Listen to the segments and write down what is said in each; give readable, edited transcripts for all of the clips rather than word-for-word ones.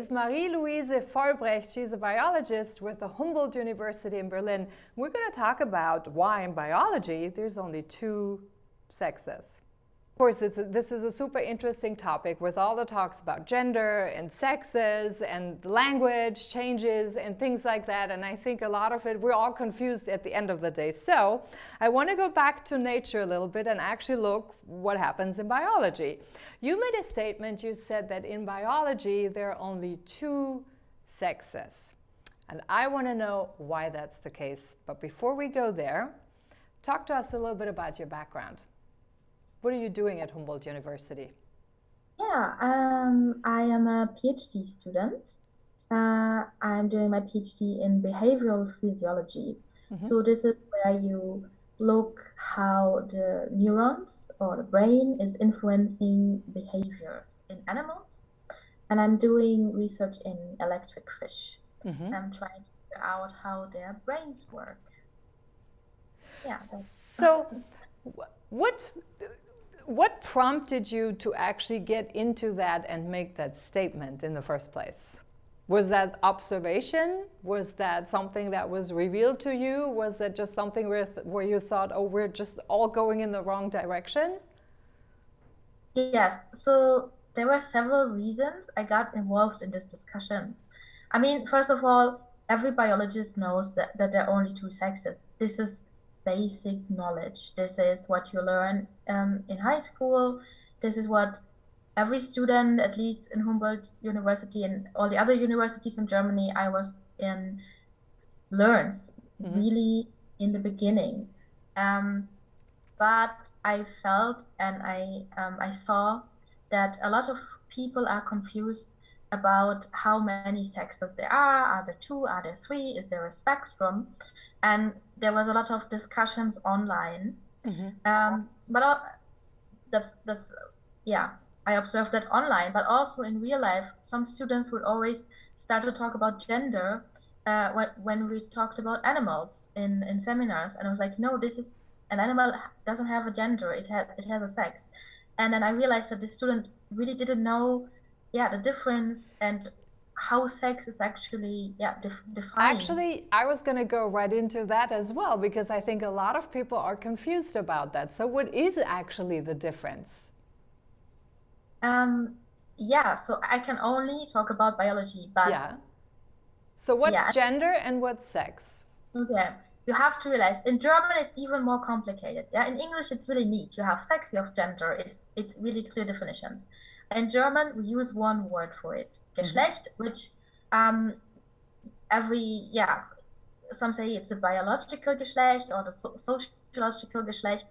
is Marie Louise Vollbrecht. She's a biologist with the Humboldt University in Berlin. We're going to talk about why in biology there's only two sexes. Of course, this is a super interesting topic with all the talks about gender and sexes and language changes and things like that. And I think a lot of it, we're all confused at the end of the day. So I want to go back to nature a little bit and actually look what happens in biology. You made a statement, you said that in biology there are only two sexes. And I want to know why that's the case. But before we go there, talk to us a little bit about your background. What are you doing at Humboldt University? Yeah, I am a PhD student. I'm doing my PhD in behavioral physiology. So this is where you look how the neurons or the brain is influencing behavior in animals. And I'm doing research in electric fish. I'm trying to figure out how their brains work. Yeah. So what prompted you to actually get into that and make that statement in the first place? Was that observation? Was that something that was revealed to you? Was that just something where you thought, oh, we're just all going in the wrong direction? Yes, so there were several reasons I got involved in this discussion. I mean, first of all, every biologist knows that there are only two sexes. This is basic knowledge. This is what you learn in high school. This is what every student, at least in Humboldt University and all the other universities in Germany I was in, learns really in the beginning. But I felt and I saw that a lot of people are confused about how many sexes there are. Are there two? Are there three? Is there a spectrum? And there was a lot of discussions online. But that's yeah, I observed that online, but also in real life, some students would always start to talk about gender when we talked about animals in seminars. And I was like, no, this is an animal doesn't have a gender, it has a sex. And then I realized that the student really didn't know the difference and how sex is actually defined. Actually, I was going to go right into that as well, because I think a lot of people are confused about that. So what is actually the difference? So I can only talk about biology, but so what's gender and what's sex? Okay, you have to realize in German it's even more complicated. In English it's really neat. You have sex, you have gender. It's really clear definitions. In German we use one word for it, Geschlecht, which some say it's a biological Geschlecht or the sociological Geschlecht,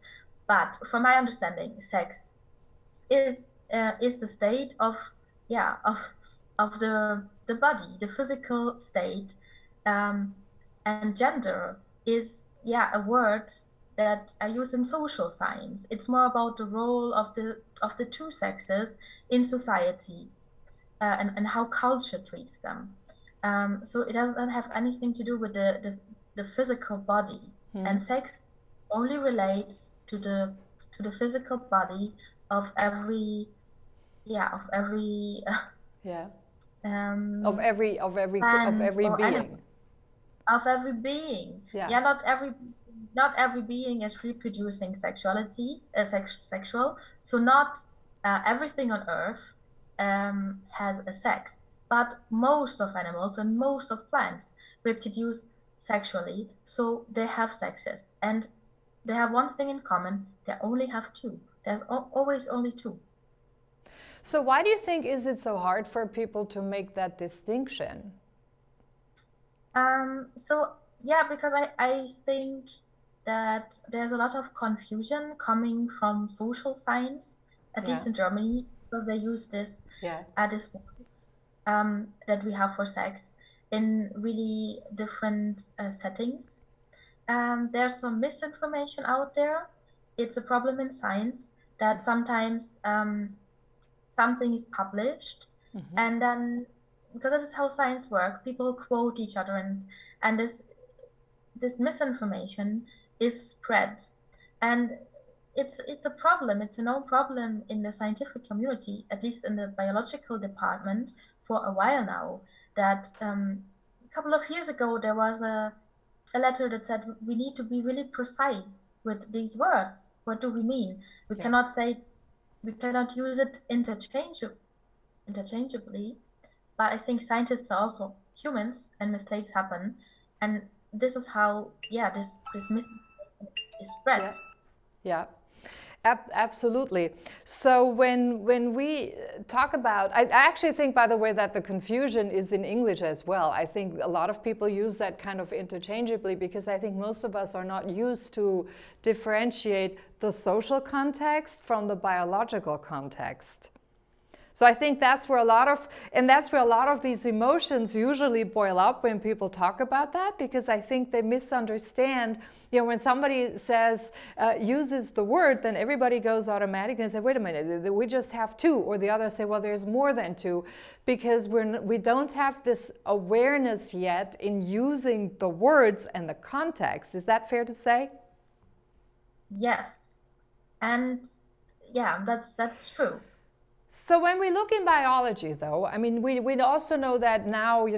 but from my understanding, sex is the state of the body, the physical state, and gender is a word that I use in social science. It's more about the role of the two sexes in society and how culture treats them. So it doesn't have anything to do with the physical body, and sex only relates to the physical body of every being. Of every being. Not every being is reproducing sexuality, sexual. So not everything on Earth has a sex, but most of animals and most of plants reproduce sexually, so they have sexes, and they have one thing in common: they only have two. There's always only two. So why do you think is it so hard for people to make that distinction? Because I think that there's a lot of confusion coming from social science, at least in Germany, because they use this this word that we have for sex in really different settings. There's some misinformation out there. It's a problem in science that sometimes something is published and then, because this is how science works, people quote each other and this misinformation is spread, and it's a problem. It's a known problem in the scientific community, at least in the biological department, for a while now that a couple of years ago there was a letter that said we need to be really precise with these words. What do we mean? We cannot use it interchangeably, but I think scientists are also humans and mistakes happen. And this is how, this misinformation is spread. Yeah. Absolutely. So when we talk about, I actually think, by the way, that the confusion is in English as well. I think a lot of people use that kind of interchangeably because I think most of us are not used to differentiate the social context from the biological context. So I think that's where a lot of these emotions usually boil up when people talk about that, because I think they misunderstand. When somebody uses the word, then everybody goes automatically and says, wait a minute, we just have two, or the other say, well, there's more than two, because we don't have this awareness yet in using the words and the context. Is that fair to say? Yes, and that's true. So when we look in biology, though, I mean, we also know that now,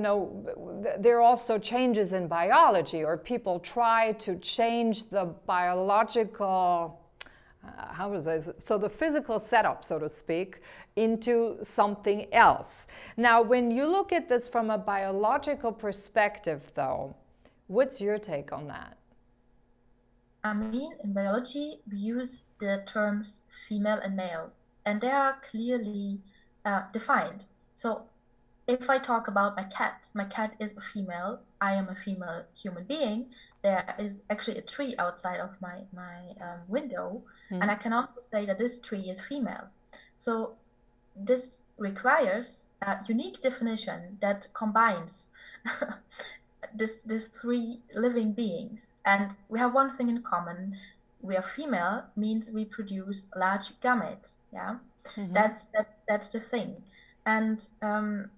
there are also changes in biology, or people try to change the biological, so the physical setup, so to speak, into something else. Now, when you look at this from a biological perspective, though, what's your take on that? I mean, in biology, we use the terms female and male, and they are clearly defined. So if I talk about my cat is a female, I am a female human being. There is actually a tree outside of my window, and I can also say that this tree is female. So this requires a unique definition that combines these three living beings. And we have one thing in common. We are female means we produce large gametes. Yeah, that's the thing. And the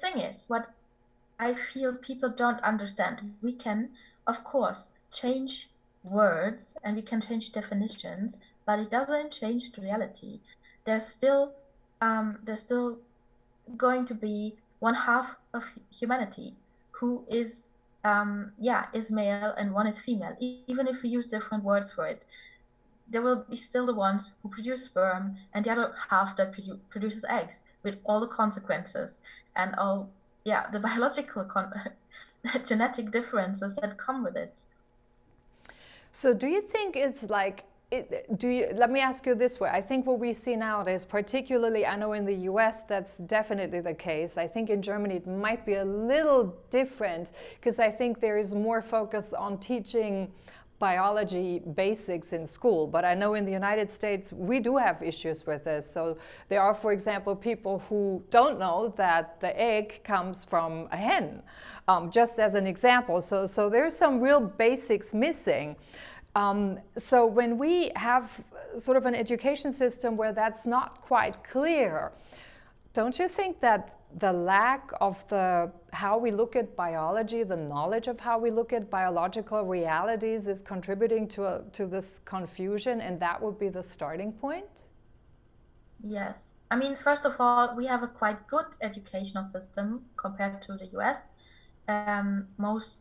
thing is, what I feel people don't understand. We can, of course, change words and we can change definitions, but it doesn't change the reality. There's still going to be one half of humanity who is male and one is female. Even if we use different words for it, there will be still the ones who produce sperm and the other half that produces eggs, with all the consequences and all the biological genetic differences that come with it. So do you think it's like, let me ask you this way. I think what we see nowadays, particularly, I know in the US that's definitely the case. I think in Germany it might be a little different, because I think there is more focus on teaching biology basics in school. But I know in the United States we do have issues with this. So there are, for example, people who don't know that the egg comes from a hen, just as an example. So there's some real basics missing. So when we have sort of an education system where that's not quite clear, don't you think that the lack of how we look at biology, the knowledge of how we look at biological realities, is contributing to this confusion, and that would be the starting point? Yes. I mean, first of all, we have a quite good educational system compared to the US. Most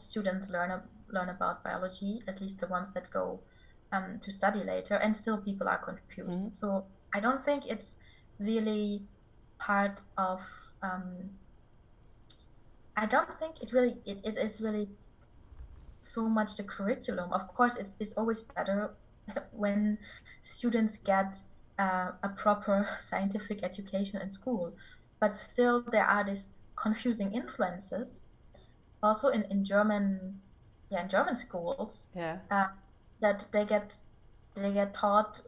students learn about biology, at least the ones that go to study later, and still people are confused. So I don't think it's really part of I don't think it's really so much the curriculum. Of course, it's always better when students get a proper scientific education in school, but still there are these confusing influences also in German schools, that they get taught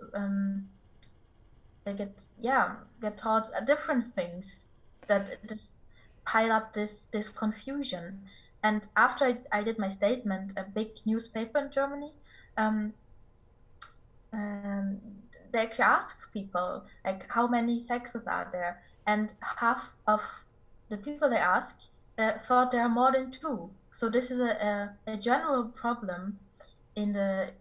get taught different things that just pile up this confusion. And after I did my statement, a big newspaper in Germany, they actually asked people, like, how many sexes are there? And half of the people they asked thought there are more than two. So this is a general problem in the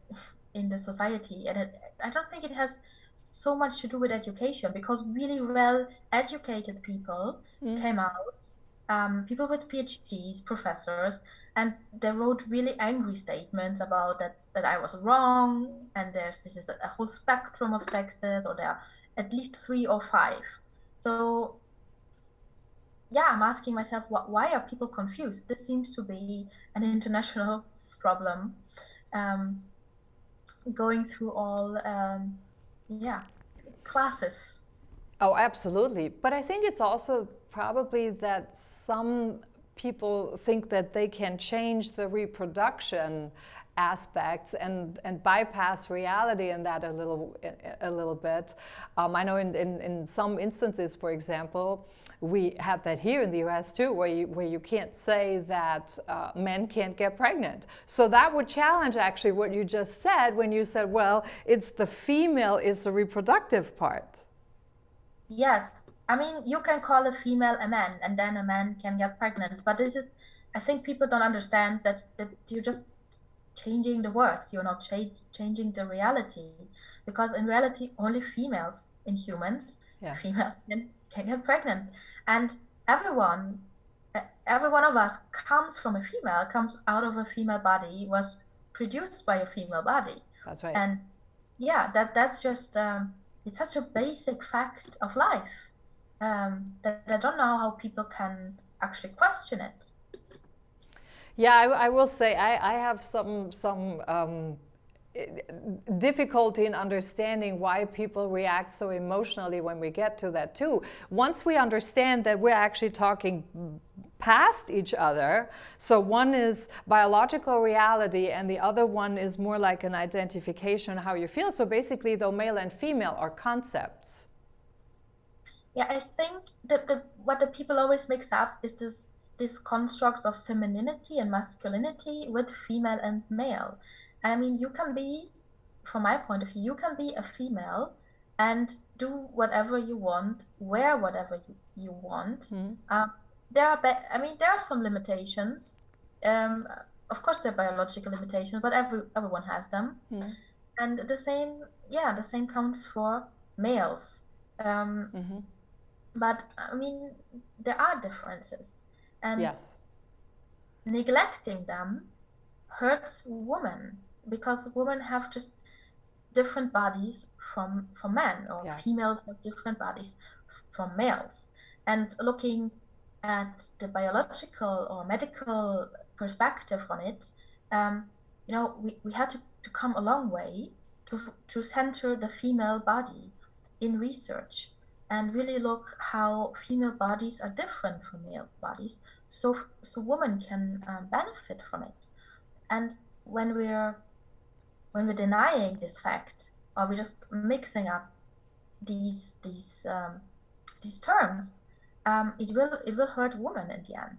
society, and I don't think it has so much to do with education, because really well-educated people came out, people with PhDs, professors, and they wrote really angry statements about that I was wrong, and this is a whole spectrum of sexes, or there are at least 3 or 5. So yeah, I'm asking myself, why are people confused? This seems to be an international problem, going through all classes. Oh, absolutely. But I think it's also probably that some people think that they can change the reproduction aspects and bypass reality in that a little bit. I know in some instances, for example, we have that here in the US too, where you can't say that men can't get pregnant. So that would challenge actually what you just said when you said, well, it's the female is the reproductive part. Yes, I mean, you can call a female a man, and then a man can get pregnant. But this is, I think people don't understand that you're just changing the words. You're not changing the reality, because in reality, only females in humans, females can get pregnant, and every one of us comes from a female, comes out of a female body, was produced by a female body. That's right. And yeah, that's just it's such a basic fact of life, that I don't know how people can actually question it. Yeah, I will say I have some difficulty in understanding why people react so emotionally when we get to that too. Once we understand that we're actually talking past each other, so one is biological reality and the other one is more like an identification how you feel. So basically, though, male and female are concepts. Yeah, I think that what the people always mix up is this construct of femininity and masculinity with female and male. I mean, you can be, from my point of view, you can be a female and do whatever you want, wear whatever you want. There are some limitations. Of course, there are biological limitations, but everyone has them. And the same counts for males. But I mean, there are differences, and neglecting them hurts women, because women have just different bodies from men, or females have different bodies from males. And looking at the biological or medical perspective on it, we had to come a long way to center the female body in research and really look how female bodies are different from male bodies, so women can benefit from it. And when we're denying this fact, or we're just mixing up these terms, it will hurt women in the end.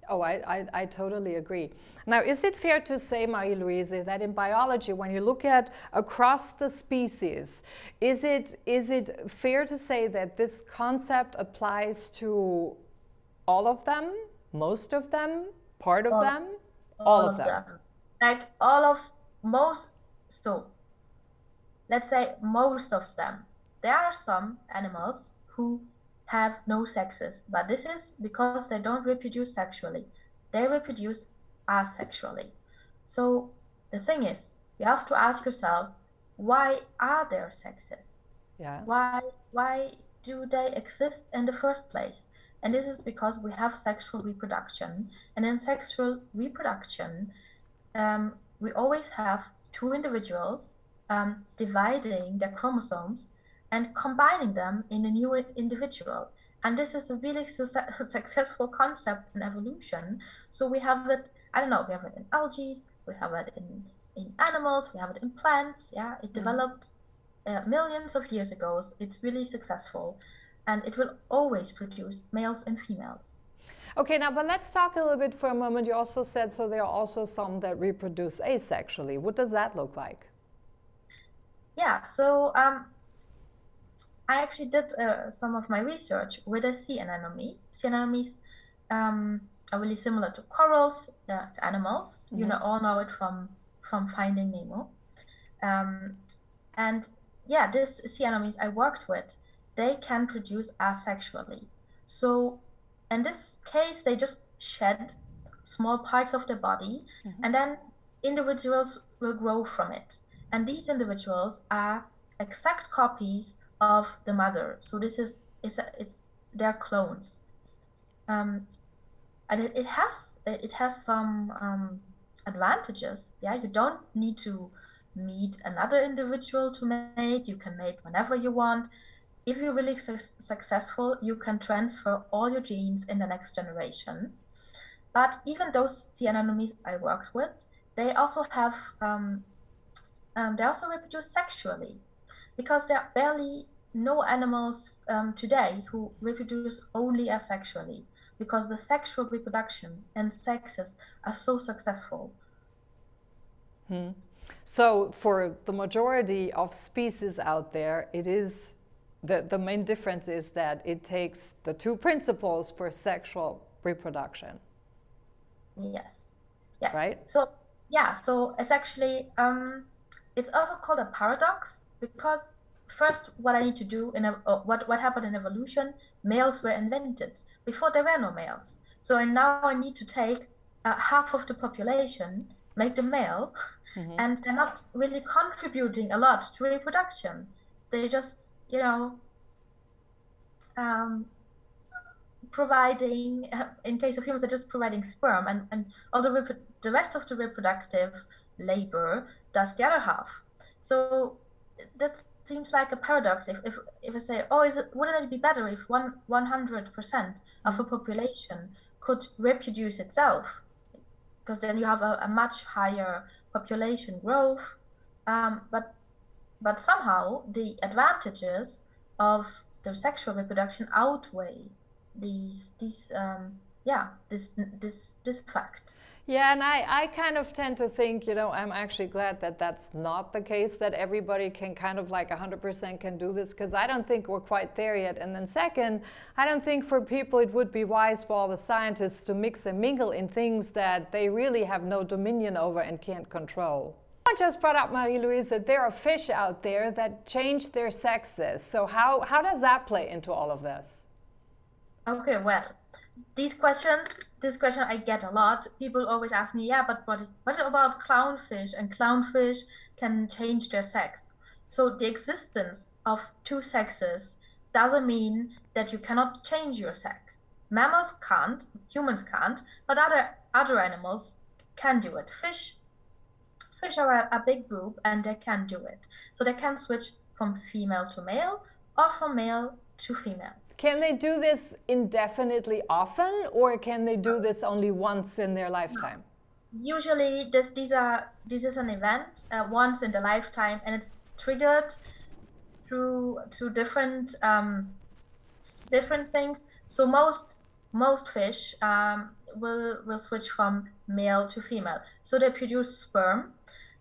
Oh, I totally agree. Now, is it fair to say, Marie Louise, that in biology, when you look at across the species, is it fair to say that this concept applies to all of them, most of them, part of them, all of them? Like so let's say most of them. There are some animals who have no sexes, but this is because they don't reproduce sexually. They reproduce asexually. So the thing is, you have to ask yourself, why are there sexes? Why do they exist in the first place? And this is because we have sexual reproduction. And in sexual reproduction, we always have 2 individuals dividing their chromosomes and combining them in a new individual. And this is a really successful concept in evolution. So we have it, we have it in algae, we have it in animals, we have it in plants. Yeah, it developed millions of years ago. It's really successful, and it will always produce males and females. Okay, now, but let's talk a little bit for a moment. You also said, so there are also some that reproduce asexually. What does that look like? Yeah, so I actually did some of my research with a sea anemone. Sea anemones are really similar to corals, to animals. You all know it from Finding Nemo. And yeah, these sea anemones I worked with, they can produce asexually. So in this case, they just shed small parts of the body, and then individuals will grow from it. And these individuals are exact copies of the mother. So this is they're clones. And it has some advantages. Yeah, you don't need to meet another individual to mate. You can mate whenever you want. If you're really successful, you can transfer all your genes in the next generation. But even those sea anemones I worked with, they also have they also reproduce sexually, because there are barely no animals today who reproduce only asexually, because the sexual reproduction and sexes are so successful. So for the majority of species out there, it is the main difference is that it takes the two principles for sexual reproduction. Yes. Yeah. Right? So yeah, so it's actually it's also called a paradox, because first what I need to do what happened in evolution, males were invented. Before there were no males. So now I need to take half of the population, make them male, and they're not really contributing a lot to reproduction. They just, providing, in case of humans, they're just providing sperm, and all the rest of the reproductive labor does the other half. So that seems like a paradox. If I say, oh, wouldn't it be better if 100% of a population could reproduce itself? Because then you have a much higher population growth. But somehow the advantages of the sexual reproduction outweigh this fact. Yeah, and I kind of tend to think, I'm actually glad that that's not the case, that everybody can kind of like 100% can do this, because I don't think we're quite there yet. And then second, I don't think for people it would be wise for all the scientists to mix and mingle in things that they really have no dominion over and can't control. I just brought up, Marie Louise, that there are fish out there that change their sexes. So how does that play into all of this? Okay, well, this question I get a lot. People always ask me, yeah, but what about clownfish? And clownfish can change their sex. So the existence of two sexes doesn't mean that you cannot change your sex. Mammals can't, humans can't, but other animals can do it. Fish are a big group, and they can do it. So they can switch from female to male or from male to female. Can they do this indefinitely often, or can they do this only once in their lifetime? Usually this is an event once in the lifetime, and it's triggered through different things. So most fish will switch from male to female. So they produce sperm,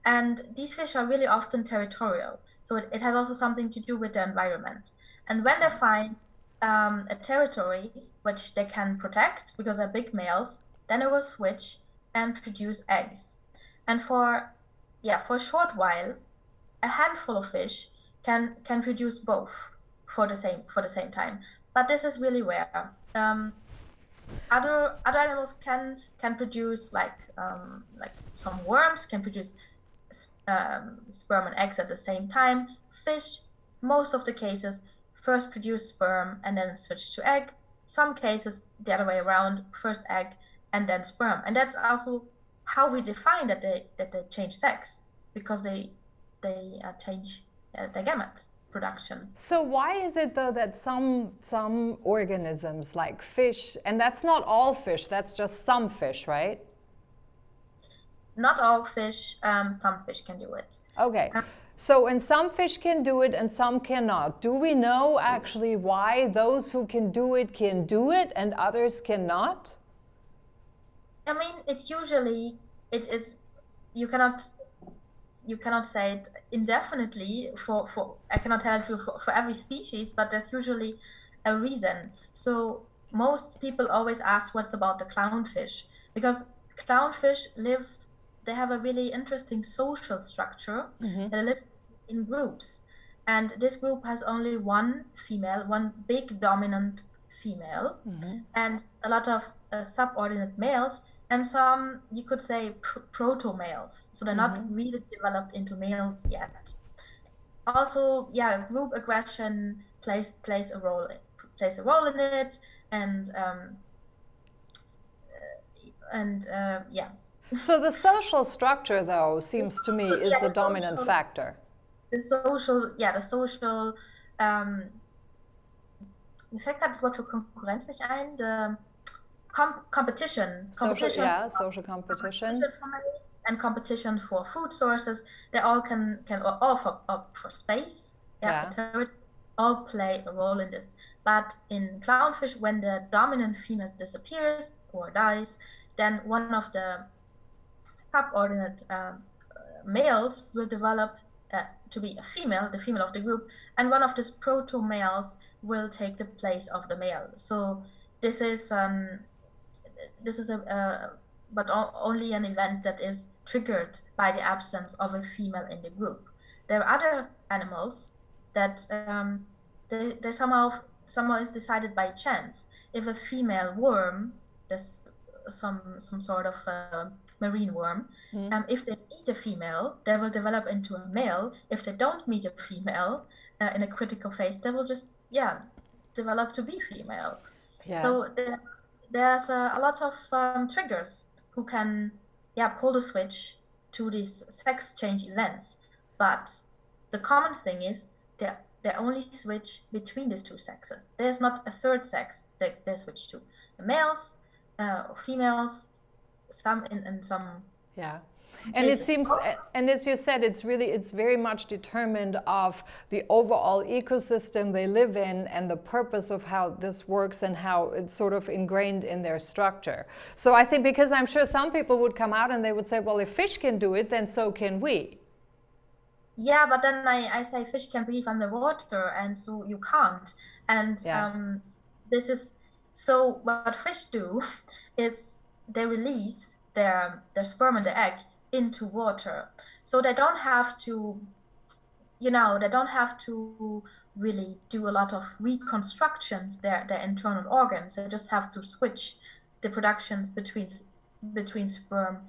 and these fish are really often territorial. So it has also something to do with the environment. And when they find a territory which they can protect because they're big males, then they will switch and produce eggs. And for a short while, a handful of fish can produce both for the same time. But this is really rare. Other animals can produce like some worms can produce sperm and eggs at the same time. Fish, most of the cases, first produce sperm and then switch to egg. Some cases the other way around, first egg and then sperm. And that's also how we define that they change sex, because they change the gamete production. So why is it though that some organisms like fish, and that's not all fish, that's just some fish, right? Not all fish, some fish can do it. Okay. So, and some fish can do it and some cannot. Do we know actually why those who can do it and others cannot? I mean, it's you cannot say it indefinitely for I cannot tell you for every species, but there's usually a reason. So most people always ask what's about the clownfish, because clownfish they have a really interesting social structure. They live in groups, And this group has only one female, one big dominant female, and a lot of subordinate males, and some, you could say, proto-males. So they're not really developed into males yet. Also, yeah, group aggression plays a role in it, and yeah. So the social structure, though, seems to me is the dominant factor. The social, mir fällt gerade das Wort für Konkurrenz nicht ein, the competition. Social competition. And competition for food sources, they all can all for space, all play a role in this. But in clownfish, when the dominant female disappears or dies, then one of the subordinate males will develop to be a female, the female of the group, and one of these proto-males will take the place of the male. So this is but only an event that is triggered by the absence of a female in the group. There are other animals that they somehow is decided by chance. If a female worm, some sort of marine worm, if they meet a female, they will develop into a male. If they don't meet a female in a critical phase, they will just develop to be female. So there's a lot of triggers who can pull the switch to these sex change events. But the common thing is they only switch between these two sexes. There's not a third sex that they switch to. The males, females, some in some. Yeah. And it seems, and as you said, it's very much determined of the overall ecosystem they live in and the purpose of how this works and how it's sort of ingrained in their structure. So I think, because I'm sure some people would come out and they would say, well, if fish can do it, then so can we. Yeah, but then I say fish can breathe underwater, and so you can't. And this is, so what fish do is they release their sperm and the egg into water, so they don't have to really do a lot of reconstructions their internal organs. They just have to switch the productions between sperm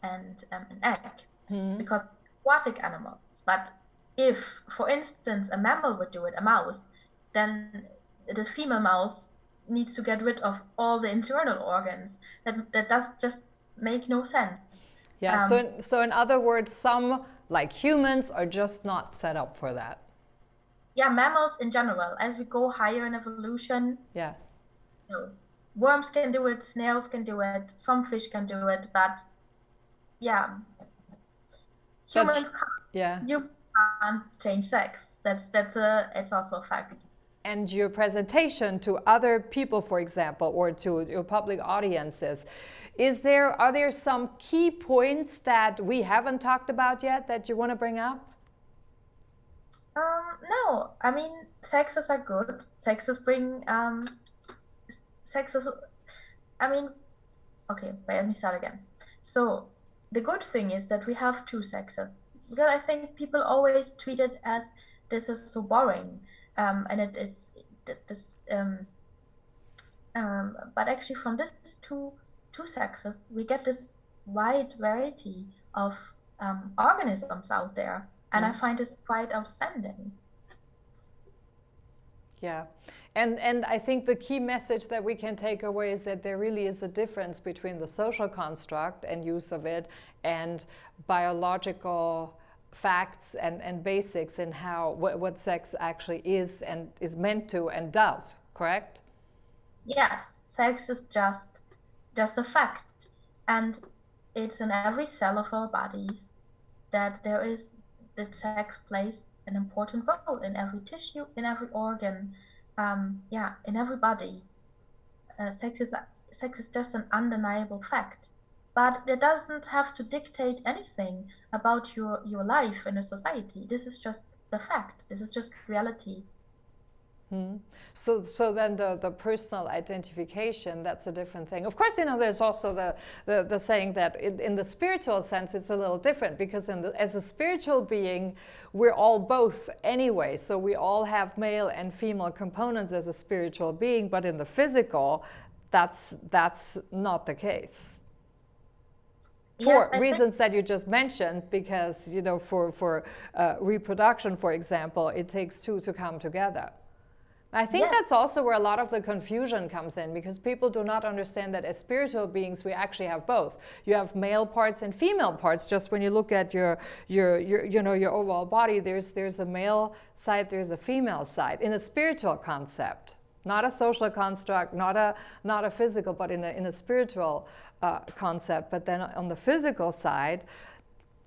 and an egg, because aquatic animals. But if, for instance, a mammal would do it, a mouse, then the female mouse needs to get rid of all the internal organs. That does just make no sense. Yeah, so in other words, some, like humans, are just not set up for that. Yeah, mammals in general, as we go higher in evolution, worms can do it, snails can do it, some fish can do it, but humans can't. You can't change sex. It's also a fact. And your presentation to other people, for example, or to your public audiences, are there some key points that we haven't talked about yet that you want to bring up? No, I mean, sexes are good. Sexes bring okay, wait, let me start again. So the good thing is that we have two sexes, because I think people always treat it as this is so boring, and it's this. But actually, from this two sexes, we get this wide variety of organisms out there, and I find this quite outstanding. Yeah, and I think the key message that we can take away is that there really is a difference between the social construct and use of it and biological facts and basics in how what sex actually is and is meant to and does, correct? Yes, sex is just a fact, and it's in every cell of our bodies that sex plays an important role in every tissue, in every organ, in every body. Sex is just an undeniable fact, but it doesn't have to dictate anything about your life in a society. This is just the fact. This is just reality. So then the personal identification, that's a different thing. Of course, there's also the saying that in the spiritual sense, it's a little different, because as a spiritual being, we're all both anyway. So we all have male and female components as a spiritual being, but in the physical, that's not the case. For reasons that you just mentioned, because, for reproduction, for example, it takes two to come together. I think that's also where a lot of the confusion comes in, because people do not understand that as spiritual beings, we actually have both. You have male parts and female parts. Just when you look at your overall body, there's a male side, there's a female side in a spiritual concept, not a social construct, not a physical, but in a spiritual concept. But then on the physical side,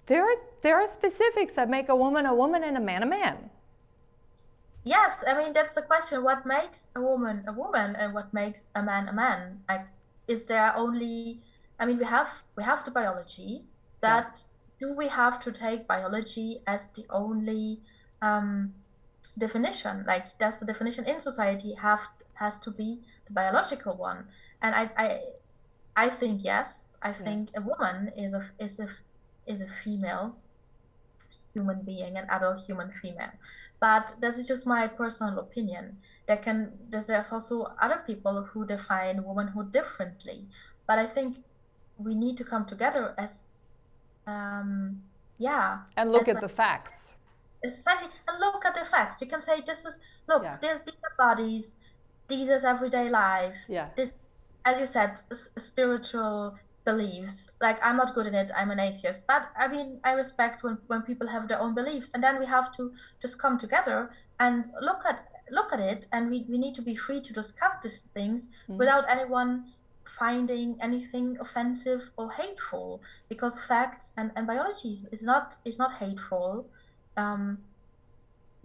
there are specifics that make a woman and a man. Yes, I mean, that's the question. What makes a woman and what makes a man? Like, is there only, I mean, we have the biology, that do we have to take biology as the only definition? Like, does the definition in society has to be the biological one? And I think yes. I think a woman is a female human being, an adult human female. But this is just my personal opinion. There's also other people who define womanhood differently. But I think we need to come together as, and look at the facts. Exactly, and look at the facts. You can say, these are bodies, these is everyday life. This, as you said, spiritual beliefs. Like, I'm not good in it, I'm an atheist, but I mean, I respect when people have their own beliefs, and then we have to just come together and look at it, and we need to be free to discuss these things without anyone finding anything offensive or hateful, because facts and biology is not hateful.